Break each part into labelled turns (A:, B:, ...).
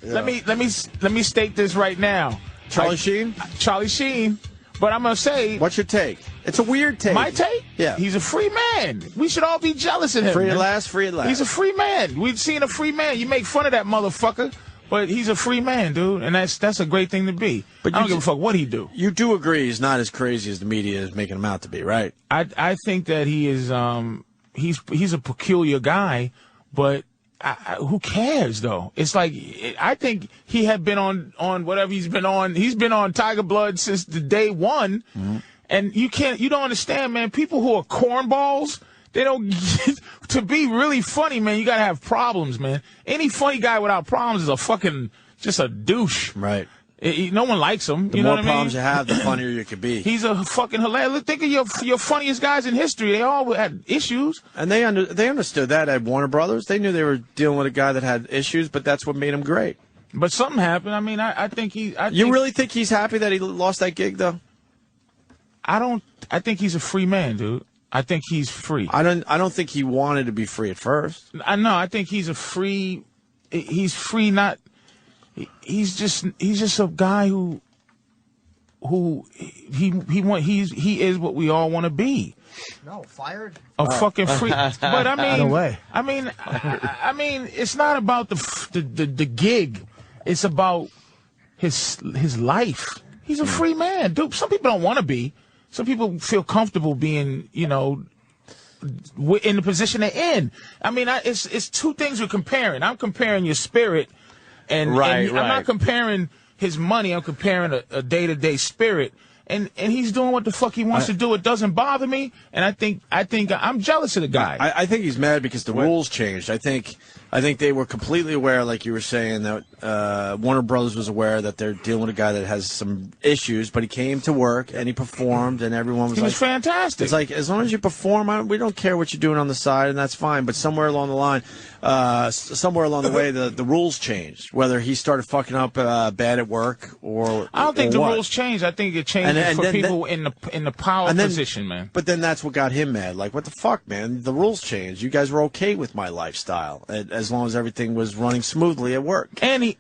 A: let me state this right now.
B: Charlie Sheen?
A: Charlie Sheen. But I'm going to say...
B: What's your take? It's a weird take.
A: My take?
B: Yeah.
A: He's a free man. We should all be jealous of him.
B: Free at last, free at last.
A: He's a free man. We've seen a free man. You make fun of that motherfucker, but he's a free man, dude, and that's a great thing to be. But I don't give a fuck what he do.
B: You do agree he's not as crazy as the media is making him out to be, right?
A: I think that he is he's a peculiar guy, but who cares though? It's like I think he had been on whatever he's been on. He's been on Tiger Blood since the day one, and you don't understand, man. People who are cornballs, they don't to be really funny, man. You gotta have problems, man. Any funny guy without problems is a fucking just a douche,
B: right?
A: No one likes him.
B: The more problems you have, the funnier you could be.
A: He's a fucking hilarious. Look, think of your funniest guys in history. They all had issues.
B: And they understood that at Warner Brothers. They knew they were dealing with a guy that had issues, but that's what made him great.
A: But something happened. I mean, I think he...
B: You really think he's happy that he lost that gig, though?
A: I think he's a free man, dude. I think he's free.
B: I don't think he wanted to be free at first.
A: I think he's a free... He's free, not... He's just a guy who he is what we all want to be.
C: No, fired.
A: A fucking free. But I mean,
C: no way.
A: I mean, it's not about the gig. It's about his life. He's a free man, dude. Some people don't want to be. Some people feel comfortable being, in the position they're in. I mean, it's two things we're comparing. I'm comparing your spirit. And I'm not comparing his money. I'm comparing a day-to-day spirit. And he's doing what the fuck he wants to do. It doesn't bother me. And I think I'm jealous of the guy.
B: I think he's mad because the rules changed. I think they were completely aware, like you were saying, that Warner Brothers was aware that they're dealing with a guy that has some issues. But he came to work and he performed, and everyone was
A: he was fantastic.
B: It's like, as long as you perform, we don't care what you're doing on the side, and that's fine. But somewhere along the line, somewhere along the way, the rules changed. Whether he started fucking up bad at work or
A: I don't think the rules changed. I think it changed for people in the power position, man.
B: But then that's what got him mad. Like, what the fuck, man? The rules changed. You guys were okay with my lifestyle as long as everything was running smoothly at work.
A: And he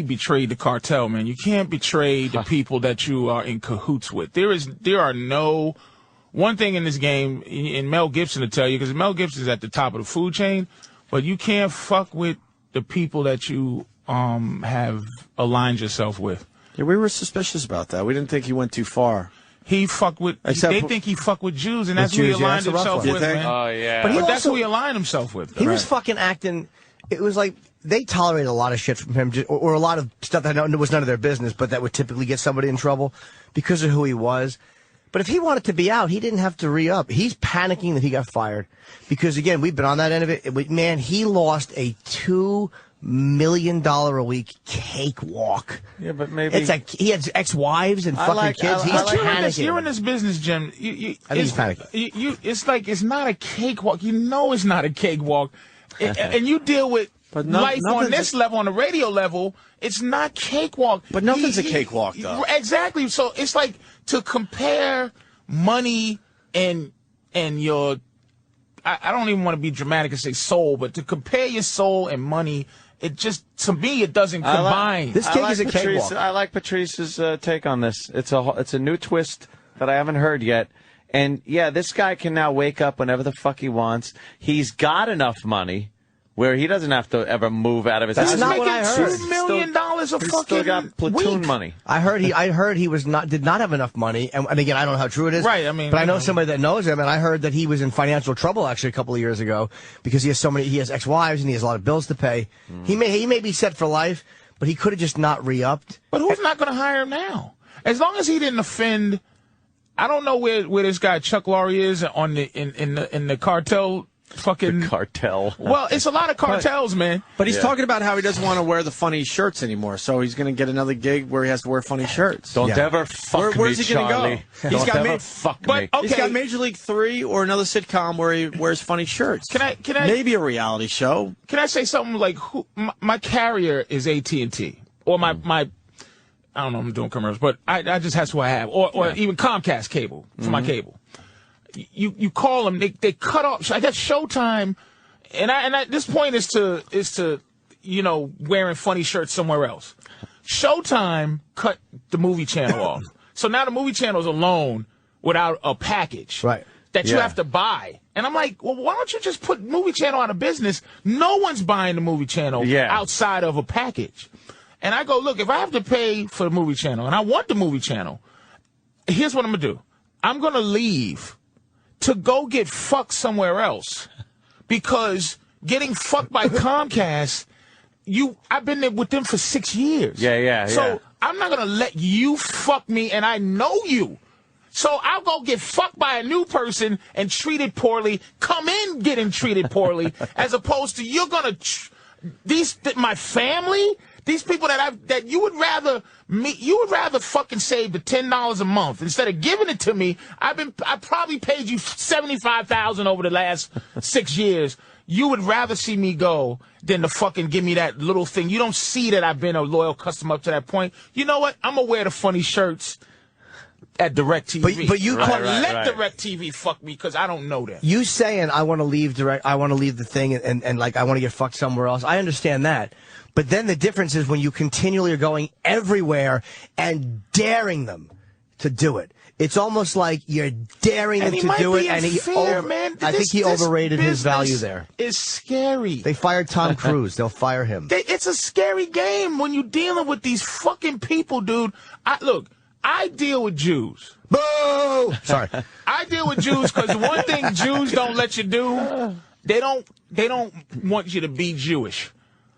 A: betrayed the cartel, man. You can't betray the people that you are in cahoots with. There are no. One thing in this game, and Mel Gibson will tell you, because Mel Gibson is at the top of the food chain, but you can't fuck with the people that you have aligned yourself with.
B: Yeah, we were suspicious about that. We didn't think he went too far.
A: He fucked with. They think he fucked with Jews, and that's who he aligned himself with, man.
D: Oh yeah,
C: but
A: that's who he aligned himself with.
C: He was fucking acting. It was like they tolerated a lot of shit from him, or a lot of stuff that was none of their business, but that would typically get somebody in trouble because of who he was. But if he wanted to be out, he didn't have to re-up. He's panicking that he got fired. Because, again, we've been on that end of it. Man, he lost a $2 million a week cakewalk.
D: Yeah, but maybe...
C: It's like he had ex-wives and fucking kids. He's panicking.
A: You're in this business, Jim.
C: I think he's panicking.
A: It's like it's not a cakewalk. You know it's not a cakewalk. And you deal with life on this level, on the radio level, it's not cakewalk.
B: But nothing's a cakewalk, though.
A: Exactly. So it's like to compare money and your, I don't even want to be dramatic and say soul, but to compare your soul and money, it just, to me, it doesn't combine.
C: This gig is a cakewalk.
D: I like Patrice's take on this. It's a new twist that I haven't heard yet. And, yeah, this guy can now wake up whenever the fuck he wants. He's got enough money where he doesn't have to ever move out of his house.
A: That's not what I heard. $2 million of fucking
D: still got platoon
A: week.
D: money.
C: I heard he did not have enough money, and again, I don't know how true it is.
A: Right, I mean,
C: but I know somebody that knows him, and I heard that he was in financial trouble actually a couple of years ago because he has ex-wives and he has a lot of bills to pay. He may be set for life, but he could have just not re-upped.
A: But who's not going to hire him now? As long as he didn't offend. I don't know where this guy Chuck Lorre is on in the cartel. Fucking
D: the cartel.
A: Well, it's a lot of cartels, man.
B: But he's talking about how he doesn't want to wear the funny shirts anymore, so he's going to get another gig where he has to wear funny shirts.
D: Don't ever fuck
B: Where's
D: me,
B: he gonna
D: Charlie.
B: go?
D: Don't ever fuck me.
A: Okay.
B: He's got Major League 3 or another sitcom where he wears funny shirts.
A: Can I
B: maybe a reality show?
A: Can I say something like my carrier is AT&T or my I don't know if I'm doing commercials, but I just that's who I have or even Comcast cable for my cable. You call them, they cut off. I got Showtime. And this point is to wearing funny shirts somewhere else. Showtime cut the movie channel off. So now the movie channel's alone without a package that you have to buy. And I'm like, well, why don't you just put movie channel out of business? No one's buying the movie channel outside of a package. And I go, look, if I have to pay for the movie channel and I want the movie channel, here's what I'm going to do. I'm going to leave to go get fucked somewhere else because getting fucked by Comcast, I've been there with them for 6 years. So I'm not going to let you fuck me, and I know you. So I'll go get fucked by a new person and treated poorly, come in getting treated poorly, as opposed to you're going to, my family, these people that you would rather fucking save the $10 a month instead of giving it to me. I probably paid you $75,000 over the last 6 years. You would rather see me go than to fucking give me that little thing. You don't see that I've been a loyal customer up to that point. You know what? I'm gonna wear the funny shirts at DirecTV.
C: But you can't
A: let DirecTV fuck me because I don't know them.
C: You saying I want to leave I want to leave the thing and like I want to get fucked somewhere else. I understand that. But then the difference is when you continually are going everywhere and daring them to do it. It's almost like you're daring them to do it, and I think he overrated his value there.
A: It's scary.
C: They fired Tom Cruise. They'll fire him.
A: It's a scary game when you're dealing with these fucking people, dude. I deal with Jews.
C: Boo! Sorry.
A: I deal with Jews because one thing Jews don't let you do, they don't want you to be Jewish.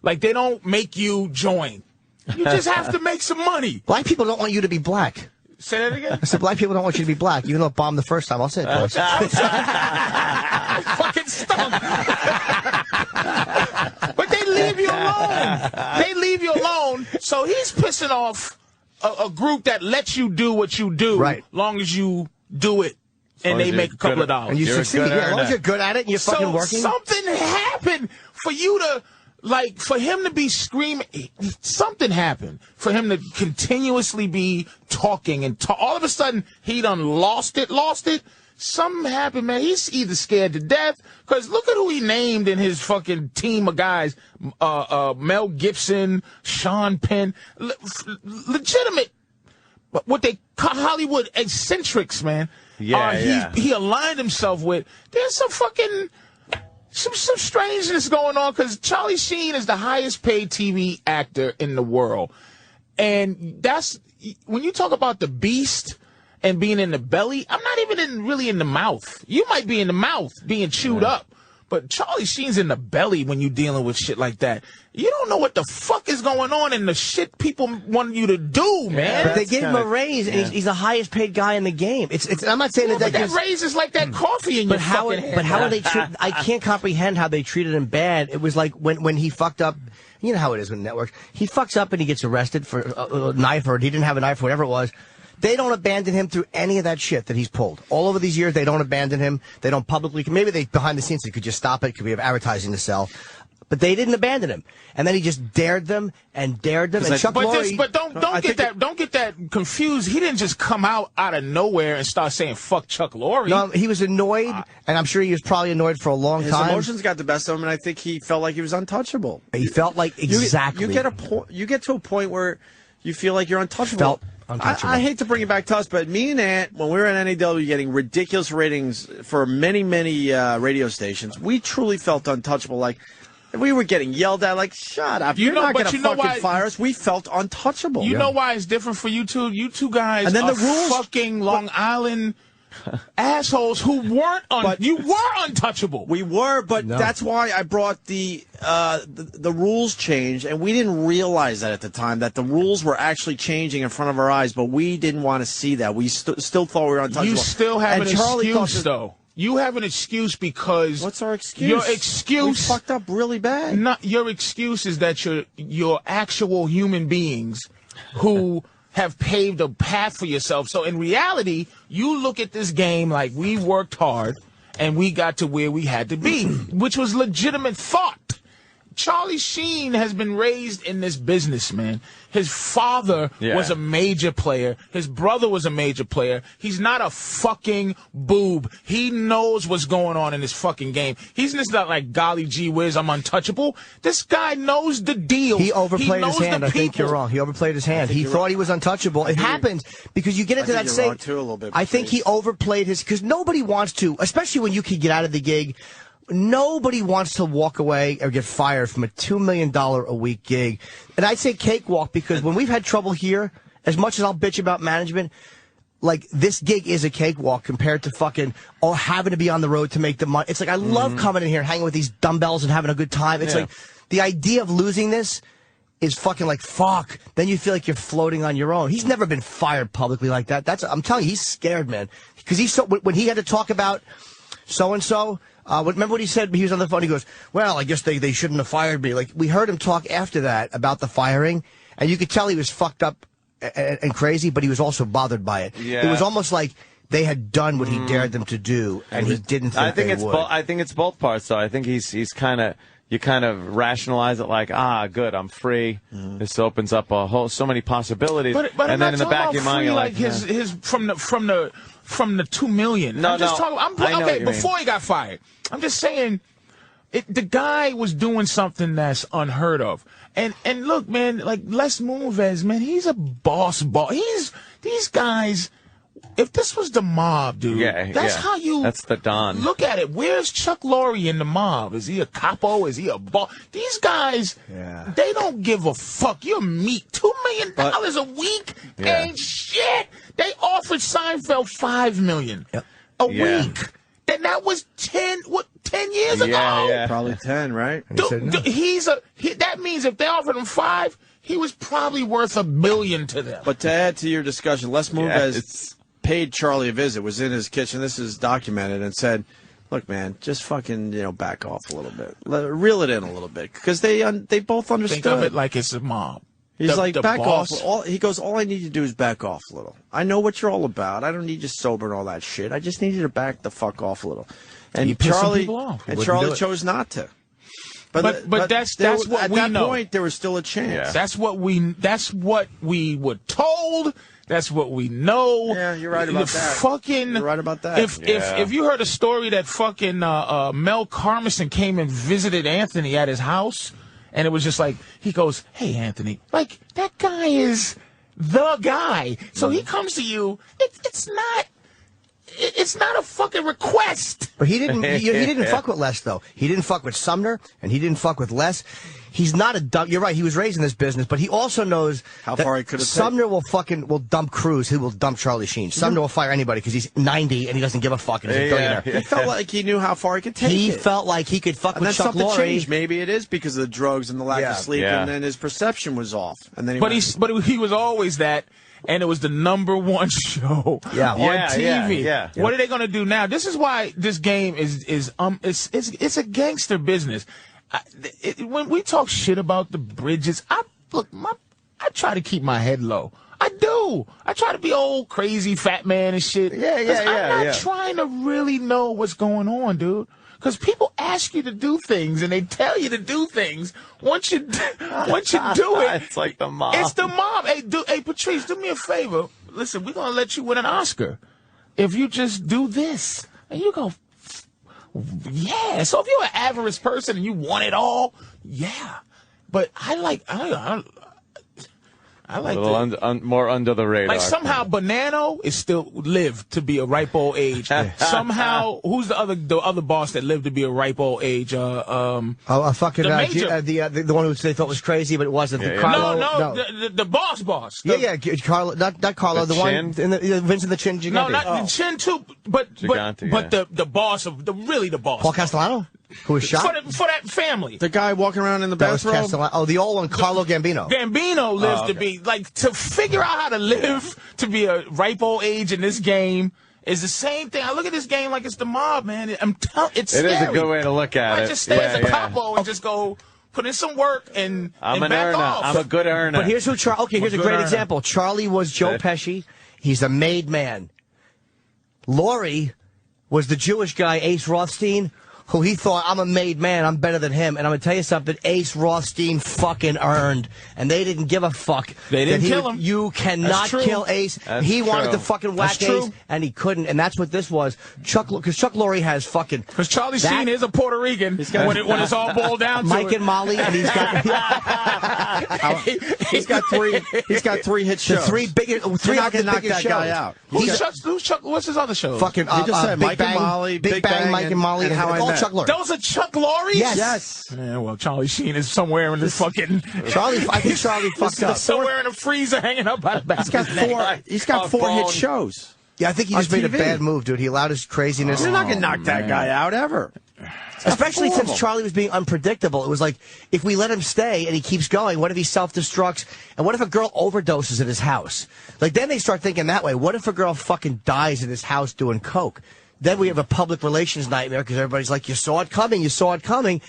A: Like, they don't make you join. You just have to make some money.
C: Black people don't want you to be black.
A: Say that again?
C: I said black people don't want you to be black. Even though it bombed the first time, I'll say it twice.
A: Fucking stunk. But they leave you alone. They leave you alone. So he's pissing off a group that lets you do what you do, long as you do it, and they make a couple of dollars.
C: And you succeed. As long as you're good at it and you're fucking working.
A: Something happened for you to. Like, for him to be screaming, something happened. For him to continuously be talking and all of a sudden, he done lost it. Something happened, man. He's either scared to death, because look at who he named in his fucking team of guys. Mel Gibson, Sean Penn. Legitimate, what they call Hollywood eccentrics, man. He aligned himself with. There's some fucking... Some strangeness going on because Charlie Sheen is the highest paid TV actor in the world. And that's, when you talk about the beast and being in the belly, I'm not even really in the mouth. You might be in the mouth being chewed up. But Charlie Sheen's in the belly when you're dealing with shit like that. You don't know what the fuck is going on in the shit people want you to do, man.
C: But they gave him a raise, and he's the highest paid guy in the game. I'm not saying
A: that raise is like that coffee in your fucking head.
C: But how are they treated? I can't comprehend how they treated him bad. It was like when he fucked up. You know how it is with networks. He fucks up and he gets arrested for a knife, or he didn't have a knife, or whatever it was. They don't abandon him through any of that shit that he's pulled. All over these years, they don't abandon him. They don't publicly. Maybe they behind the scenes they could just stop it. Could we have advertising to sell? But they didn't abandon him. And then he just dared them and dared them. And Chuck Lorre.
A: But don't get that confused. He didn't just come out of nowhere and start saying fuck Chuck Lorre.
C: No, he was annoyed, and I'm sure he was probably annoyed for a long time.
B: His emotions got the best of him, and I think he felt like he was untouchable.
C: He felt like exactly.
B: You get to a point where you feel like you're untouchable. I hate to bring it back to us, but me and Ant, when we were at NAW getting ridiculous ratings for many, many radio stations, we truly felt untouchable. Like, we were getting yelled at, like, shut up. You're not going to fucking fire us. We felt untouchable.
A: You know why it's different for you two? You two guys and then the rules, fucking Long Island assholes who you were untouchable.
B: We were, but that's why I brought the rules change, and we didn't realize that at the time, that the rules were actually changing in front of our eyes, but we didn't want to see that. We still thought we were untouchable.
A: You still have an excuse, though. You have an excuse because...
B: What's our excuse?
A: Your excuse...
B: We fucked up really bad.
A: Your excuse is that you're actual human beings who... have paved a path for yourself. So in reality, you look at this game like we worked hard and we got to where we had to be, which was legitimate thought. Charlie Sheen has been raised in this business, man. His father was a major player. His brother was a major player. He's not a fucking boob. He knows what's going on in this fucking game. He's just not like, golly gee whiz, I'm untouchable. This guy knows the deal.
C: He overplayed his hand. I think you're wrong. He overplayed his hand. He thought he was untouchable. It happens because you get into that same. I think he overplayed his, because nobody wants to, especially when you can get out of the gig. Nobody wants to walk away or get fired from a $2 million a week gig. And I say cakewalk because when we've had trouble here, as much as I'll bitch about management, like, this gig is a cakewalk compared to fucking, having to be on the road to make the money. It's like, I love coming in here and hanging with these dumbbells and having a good time. It's like, the idea of losing this is fucking like, fuck. Then you feel like you're floating on your own. He's never been fired publicly like that. I'm telling you, he's scared, man. Because when he had to talk about so-and-so, remember what he said? He was on the phone. He goes, well, I guess they shouldn't have fired me. Like, we heard him talk after that about the firing, and you could tell he was fucked up and crazy, but he was also bothered by it. Yeah. It was almost like they had done what he dared them to do, and he didn't think they would.
D: I think it's both parts, though. I think he's kind of, you kind of rationalize it like, good, I'm free. This opens up so many possibilities.
A: But
D: and then in the back of your mind, you're like
A: his from the $2 million.
D: No,
A: I'm just talking. Okay, before he got fired, I'm just saying, the guy was doing something that's unheard of. And look, man, like Les Moonves, man, he's a boss. These guys. If this was the mob, dude, that's how you.
D: That's the Don.
A: Look at it. Where's Chuck Lorre in the mob? Is he a capo? Is he a boss? These guys, they don't give a fuck. You're meat. $2 million a week ain't shit. They offered Seinfeld $5 million a week. Then that was 10 years ago?
B: Yeah, probably 10, right?
A: That means if they offered him 5, he was probably worth $1 billion to them.
B: But to add to your discussion, Les Moonves paid Charlie a visit, was in his kitchen, this is documented, and said, look, man, just fucking, back off a little bit. Reel it in a little bit. Because they both understood.
A: Think of it like it's a mob.
B: He's like, back off. He goes, all I need you to do is back off a little. I know what you're all about. I don't need you sober and all that shit. I just need you to back the fuck off a little. And Charlie chose not to. But that's what we know. At that point, there was still a chance.
A: Yeah. That's what we were told. That's what we know.
B: Yeah, you're right about that. You're right about that.
A: If you heard a story that fucking Mel Karmazin came and visited Anthony at his house, and it was just like, he goes, hey, Anthony, like, that guy is the guy. So he comes to you. It's not a fucking request.
C: But he didn't. He didn't fuck with Les, though. He didn't fuck with Sumner, and he didn't fuck with Les. He's not a dumb. You're right. He was raised in this business, but he also knows
B: how far he could have.
C: Sumner will dump Cruz. He will dump Charlie Sheen. Sumner will fire anybody because he's 90 and he doesn't give a fuck and he's a billionaire.
B: He felt like he knew how far he could take it.
C: He felt like he could fuck with Chuck Lorre.
B: Changed. Maybe it is because of the drugs and the lack of sleep, and then his perception was off. And then
A: he was always that. And it was the #1 show on TV.
D: Yeah.
A: What are they going to do now? This is why this game is a gangster business. When we talk shit about the Bridges, I try to keep my head low. I do. I try to be old crazy fat man and shit. I'm not trying to really know what's going on, dude. Because people ask you to do things, and they tell you to do things. Once you do it,
D: it's like the mob.
A: It's the mob. Hey, Patrice, do me a favor. Listen, we're gonna let you win an Oscar if you just do this. And you go, yeah. So if you're an avarice person and you want it all, yeah. But I like
D: a little more under the radar.
A: Like somehow Bonanno is still lived to be a ripe old age. Somehow, who's the other boss that lived to be a ripe old age?
C: The one who they thought was crazy, but it wasn't.
A: No, the boss.
C: Carlo, not Carlo. The one in the Vincent the Chin Gigante.
A: No, not the Chin too. But the boss of the boss.
C: Paul Castellano. Who was shot?
A: For that family.
B: The guy walking around in the bathrobe?
C: The old one, Carlo Gambino.
A: Gambino lives to be, like, to figure out how to live to be a ripe old age in this game is the same thing. I look at this game like it's the mob, man. It's scary.
D: It is a good way to look at it.
A: I just stay as a capo and just go put in some work and
D: I'm an
A: back
D: earner.
A: off.
D: I'm a good earner.
C: But here's who Charlie... Okay, here's a great example. Charlie was Joe Pesci. He's a made man. Lorre was the Jewish guy, Ace Rothstein, who he thought, I'm a made man, I'm better than him. And I'm going to tell you something, Ace Rothstein fucking earned. And they didn't give a fuck.
A: They didn't kill him.
C: You cannot kill Ace. He wanted to fucking whack Ace, and he couldn't. And that's what this was. Because Chuck Lorre has fucking...
A: Because Charlie Sheen is a Puerto Rican when it's all boiled down to
C: Mike
A: it.
C: and Molly, and he's got...
B: He's got three hit shows.
C: Three
B: not going to knock that guy out.
A: Who's Chuck? What's his other show?
C: Fucking
B: he just said
C: Big
B: Mike
C: Bang,
B: and Molly,
C: Big Bang, Mike and Molly,
B: and How I
C: all
B: Met.
C: Chuck Lorre.
A: Those are Chuck Lorre?
C: Yes.
A: Yeah, well, Charlie Sheen is somewhere in this fucking...
C: I think Charlie fucked up.
A: Somewhere in a freezer hanging up by the back.
B: He's got four hit shows.
C: Yeah, I think he just made a bad move, dude. He allowed his craziness.
B: You're not going to knock that guy out ever.
C: Especially since Charlie was being unpredictable. It was like, if we let him stay and he keeps going, what if he self-destructs? And what if a girl overdoses at his house? Like, then they start thinking that way. What if a girl fucking dies in his house doing coke? Then we have a public relations nightmare because everybody's like, you saw it coming, you saw it coming.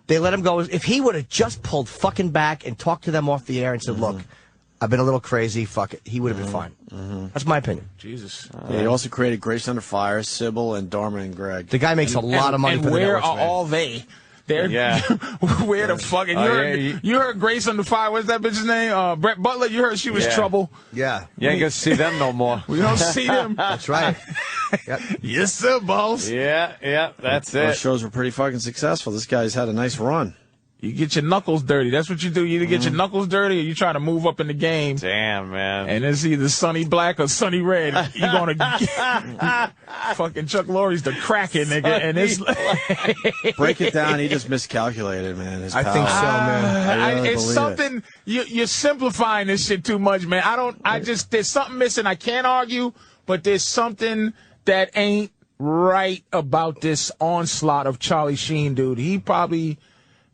C: They let him go. If he would have just pulled fucking back and talked to them off the air and said, look, I've been a little crazy, fuck it, he would have been fine. That's my opinion.
A: Jesus.
B: Yeah, he also created Grace Under Fire, Sybil, and Dharma and Greg.
C: The guy makes a lot of money for the
A: where
C: networks,
A: are
C: man.
A: all they? They're, where the fucking... You heard Grace Under Fire, what's that bitch's name? Brett Butler, you heard she was trouble.
C: Yeah.
D: You ain't gonna see them no more.
A: We don't see them.
C: That's right. Yep.
A: Yes, sir, boss.
D: Yeah, that's
B: Those
D: it.
B: shows were pretty fucking successful. This guy's had a nice run.
A: You get your knuckles dirty. That's what you do. You either get your knuckles dirty or you try to move up in the game.
D: Damn, man.
A: And it's either Sonny Black or Sonny Red. You're going to get... Fucking Chuck Lorre's the Kraken, nigga. And it's...
B: Break it down. He just miscalculated, man. His
C: I think so, man.
B: I really
A: it's
B: believe
A: something... You're simplifying this shit too much, man. There's something missing. I can't argue, but there's something that ain't right about this onslaught of Charlie Sheen, dude. He probably...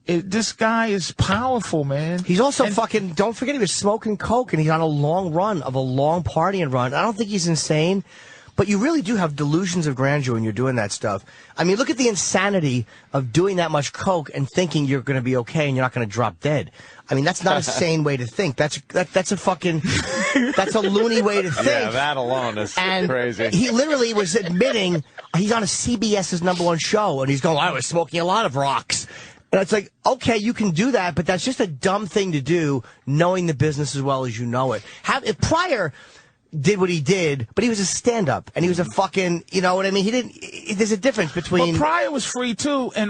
A: This guy is powerful, man.
C: He's also fucking, don't forget he was smoking coke and he's on a long run of a long partying run. I don't think he's insane, but you really do have delusions of grandeur when you're doing that stuff. I mean, look at the insanity of doing that much coke and thinking you're going to be okay and you're not going to drop dead. I mean, that's not a sane way to think. That's a fucking, that's a loony way to think.
D: Yeah, that alone is crazy.
C: He literally was admitting he's on a CBS's #1 show and he's going, I was smoking a lot of rocks. And it's like, okay, you can do that, but that's just a dumb thing to do, knowing the business as well as you know it. If Pryor did what he did, but he was a stand-up, and he was a fucking, you know what I mean? He didn't. There's a difference between.
A: But Pryor was free too, and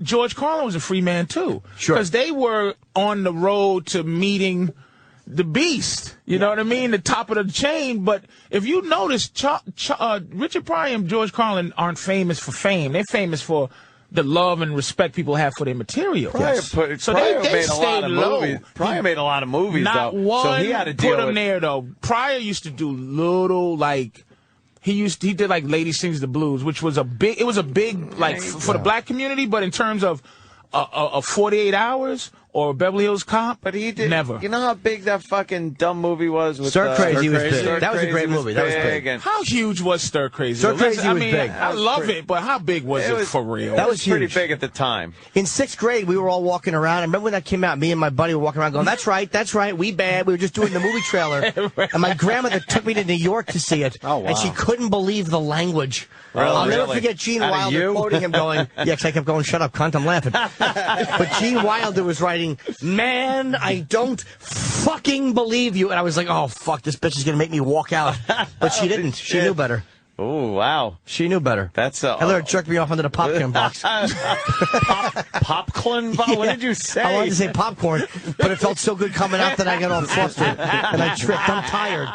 A: George Carlin was a free man too.
C: Sure.
A: Because they were on the road to meeting the beast. You know what I mean? The top of the chain. But if you notice, Richard Pryor and George Carlin aren't famous for fame. They're famous for the love and respect people have for their material.
D: Pryor made a lot of
A: low.
D: movies. Pryor made a lot of movies,
A: Not
D: though.
A: one
D: So he had to deal
A: put him
D: with...
A: there, though. Pryor used to do little, like... He did, like, Lady Sings the Blues, which was a big... It was a big, like, for the black community, but in terms of 48 Hours or Beverly Hills Cop,
D: But he did...
A: Never.
D: You know how big that fucking dumb movie was? With
C: Stir Crazy was big.
D: Stir
C: That was a great
D: Crazy
C: movie. That was big.
D: and-
A: How huge was Stir Crazy?
C: Stir Crazy
A: I
C: was
A: mean,
C: big.
A: I love it, but how big was it for real?
C: That was
D: pretty
C: huge.
D: big at the time.
C: In 6th grade, we were all walking around. I remember when that came out, me and my buddy were walking around going, that's right, we bad. We were just doing the movie trailer. And my grandmother took me to New York to see it.
B: Oh, wow.
C: And she couldn't believe the language.
D: Really?
C: I'll never
D: Really?
C: forget Gene
D: Out of
C: Wilder
D: you?
C: quoting him going, yeah, because I kept going, shut up, cunt, I'm laughing. But Gene Wilder was writing, man, I don't fucking believe you. And I was like, oh, fuck, this bitch is going to make me walk out. But she didn't. She knew better.
D: Oh, wow.
C: She knew better.
D: That's
C: I let her jerk me off under the popcorn box.
D: Popcorn? What did you say?
C: I wanted to say popcorn, but it felt so good coming out that I got all flustered and I tripped. I'm tired.